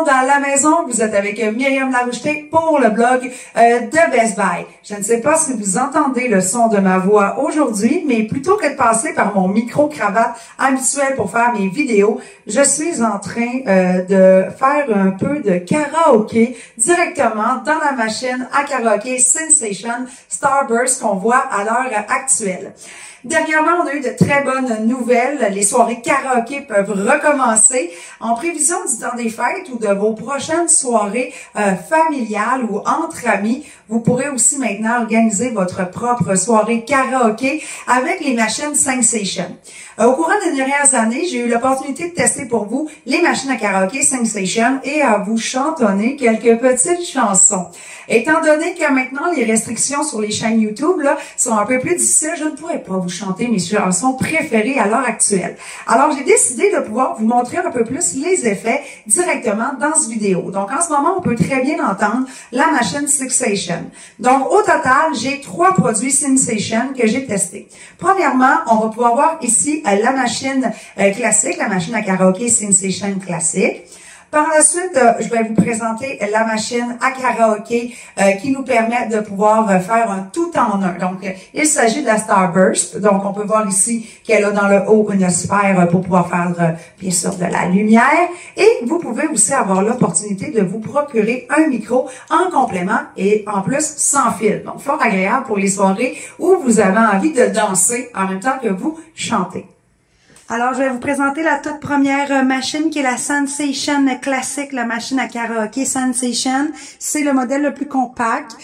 monde à la maison, vous êtes avec Myriam Laroucheté pour le blog de Best Buy. Je ne sais pas si vous entendez le son de ma voix aujourd'hui, mais plutôt que de passer par mon micro-cravate habituel pour faire mes vidéos, je suis en train de faire un peu de karaoké directement dans la machine à karaoké Sensation Starburst qu'on voit à l'heure actuelle. Dernièrement, on a eu de très bonnes nouvelles. Les soirées karaoké peuvent recommencer en prévision du temps des fêtes ou de vos prochaines soirées familiales ou entre amis. Vous pourrez aussi maintenant organiser votre propre soirée karaoké avec les machines Sensation. Au courant des dernières années, j'ai eu l'opportunité de tester pour vous les machines à karaoké Sensation et à vous chantonner quelques petites chansons. Étant donné que maintenant les restrictions sur les chaînes YouTube là, sont un peu plus difficiles, je ne pourrais pas vous chanter mes chansons préférées à l'heure actuelle. Alors j'ai décidé de pouvoir vous montrer un peu plus les effets directement dans cette vidéo. Donc en ce moment, on peut très bien entendre la machine Sensation. Donc au total, j'ai 3 produits Sensation que j'ai testés. Premièrement, on va pouvoir voir ici la machine classique, la machine à karaoké Sensation classique. Par la suite, je vais vous présenter la machine à karaoké qui nous permet de pouvoir faire un tout en un. Donc, il s'agit de la Starburst. Donc, on peut voir ici qu'elle a dans le haut une sphère pour pouvoir faire, bien sûr, de la lumière. Et vous pouvez aussi avoir l'opportunité de vous procurer un micro en complément et en plus sans fil. Donc, fort agréable pour les soirées où vous avez envie de danser en même temps que vous chantez. Alors, je vais vous présenter la toute première machine qui est la Sensation classique, la machine à karaoké Sensation. C'est le modèle le plus compact.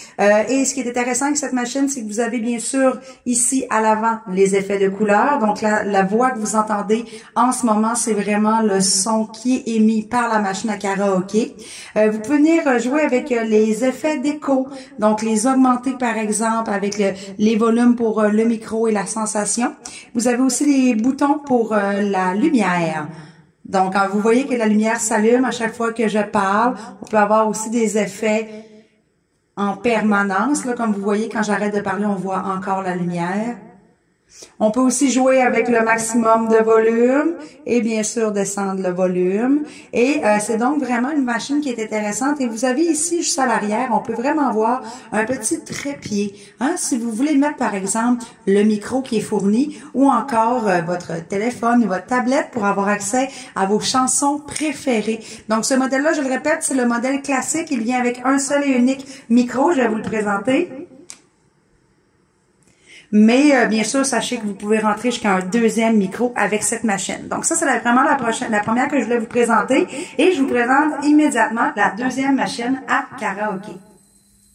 Et ce qui est intéressant avec cette machine, c'est que vous avez bien sûr ici à l'avant les effets de couleur. Donc, la voix que vous entendez en ce moment, c'est vraiment le son qui est émis par la machine à karaoké. Vous pouvez venir jouer avec les effets d'écho. Donc, les augmenter par exemple avec les volumes pour le micro et la sensation. Vous avez aussi les boutons pour la lumière. Donc, quand vous voyez que la lumière s'allume à chaque fois que je parle, on peut avoir aussi des effets en permanence. Là, comme vous voyez, quand j'arrête de parler, on voit encore la lumière. On peut aussi jouer avec le maximum de volume et bien sûr descendre le volume. Et c'est donc vraiment une machine qui est intéressante. Et vous avez ici, juste à l'arrière, on peut vraiment voir un petit trépied. Hein? Si vous voulez mettre par exemple le micro qui est fourni ou encore votre téléphone ou votre tablette pour avoir accès à vos chansons préférées. Donc ce modèle-là, je le répète, c'est le modèle classique. Il vient avec un seul et unique micro. Je vais vous le présenter. Mais bien sûr, sachez que vous pouvez rentrer jusqu'à un deuxième micro avec cette machine. Donc ça, c'est vraiment la première que je voulais vous présenter. Et je vous présente immédiatement la deuxième machine à karaoké.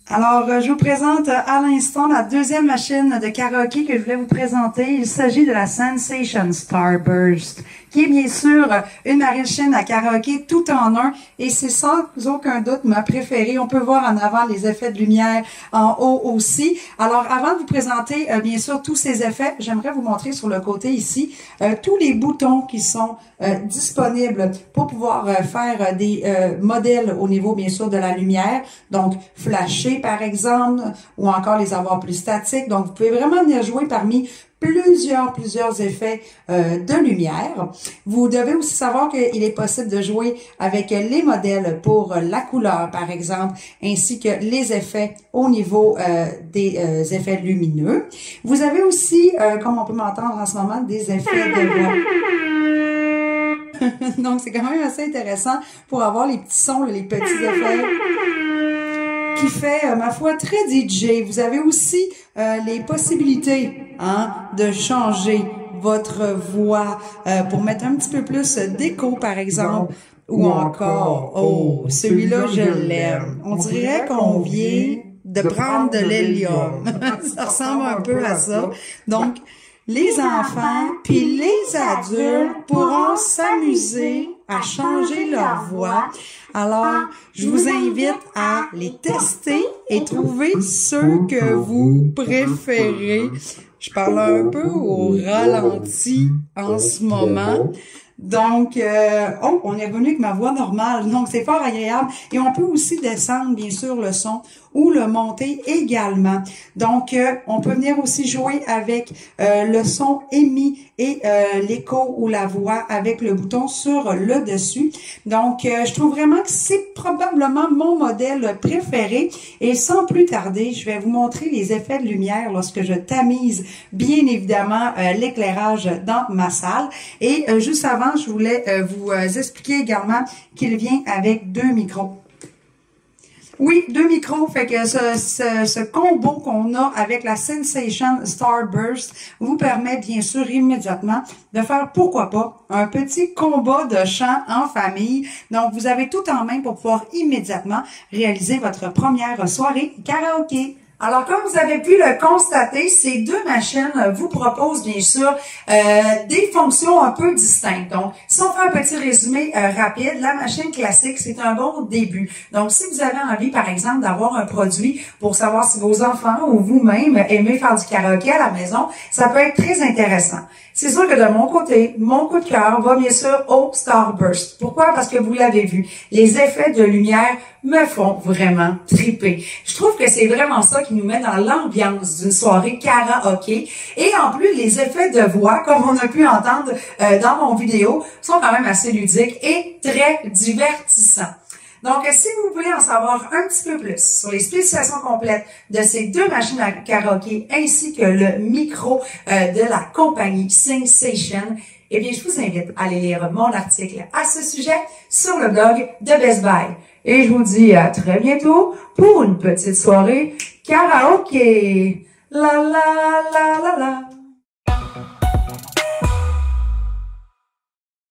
Alors, je vous présente à l'instant la deuxième machine de karaoké que je voulais vous présenter. Il s'agit de la Sensation Starburst, qui est bien sûr une machine à karaoké tout en un. Et c'est sans aucun doute ma préférée. On peut voir en avant les effets de lumière en haut aussi. Alors, avant de vous présenter bien sûr tous ces effets, j'aimerais vous montrer sur le côté ici tous les boutons qui sont disponibles pour pouvoir faire des modèles au niveau bien sûr de la lumière. Donc, flasher par exemple, ou encore les avoir plus statiques. Donc, vous pouvez vraiment venir jouer parmi plusieurs effets de lumière. Vous devez aussi savoir qu'il est possible de jouer avec les modèles pour la couleur, par exemple, ainsi que les effets au niveau des effets lumineux. Vous avez aussi, comme on peut m'entendre en ce moment, des effets de voix. Donc, c'est quand même assez intéressant pour avoir les petits sons, les petits effets qui fait, ma foi, très DJ. Vous avez aussi les possibilités de changer votre voix pour mettre un petit peu plus d'écho, par exemple, ou encore, oh, celui-là, je l'aime. On dirait qu'on vient de prendre de l'hélium. Ça ressemble un peu à ça. Donc, les enfants puis les adultes pourront s'amuser à changer leur voix. Alors, je vous invite à les tester et trouver ceux que vous préférez. Je parle un peu au ralenti en ce moment. Donc, on est revenu avec ma voix normale. Donc, c'est fort agréable. Et on peut aussi descendre, bien sûr, le son ou le monter également. Donc, on peut venir aussi jouer avec le son émis et l'écho ou la voix avec le bouton sur le dessus. Donc, je trouve vraiment que c'est probablement mon modèle préféré. Et sans plus tarder, je vais vous montrer les effets de lumière lorsque je tamise bien évidemment l'éclairage dans ma salle. Et juste avant, je voulais vous expliquer également qu'il vient avec 2 micros. Oui, 2 micros, fait que ce combo qu'on a avec la Sensation Starburst vous permet bien sûr immédiatement de faire, pourquoi pas, un petit combat de chant en famille. Donc, vous avez tout en main pour pouvoir immédiatement réaliser votre première soirée karaoké. Alors, comme vous avez pu le constater, ces 2 machines vous proposent bien sûr des fonctions un peu distinctes. Donc, si on fait un petit résumé rapide, la machine classique, c'est un bon début. Donc, si vous avez envie, par exemple, d'avoir un produit pour savoir si vos enfants ou vous-même aimez faire du karaoké à la maison, ça peut être très intéressant. C'est sûr que de mon côté, mon coup de cœur va bien sûr au Starburst. Pourquoi? Parce que vous l'avez vu, les effets de lumière me font vraiment triper. Je trouve que c'est vraiment ça qui nous met dans l'ambiance d'une soirée karaoké. Et en plus, les effets de voix, comme on a pu entendre dans mon vidéo, sont quand même assez ludiques et très divertissants. Donc, si vous voulez en savoir un petit peu plus sur les spécifications complètes de ces 2 machines à karaoké ainsi que le micro de la compagnie Sensation, eh bien, je vous invite à aller lire mon article à ce sujet sur le blog de Best Buy. Et je vous dis à très bientôt pour une petite soirée karaoké. La la la la la.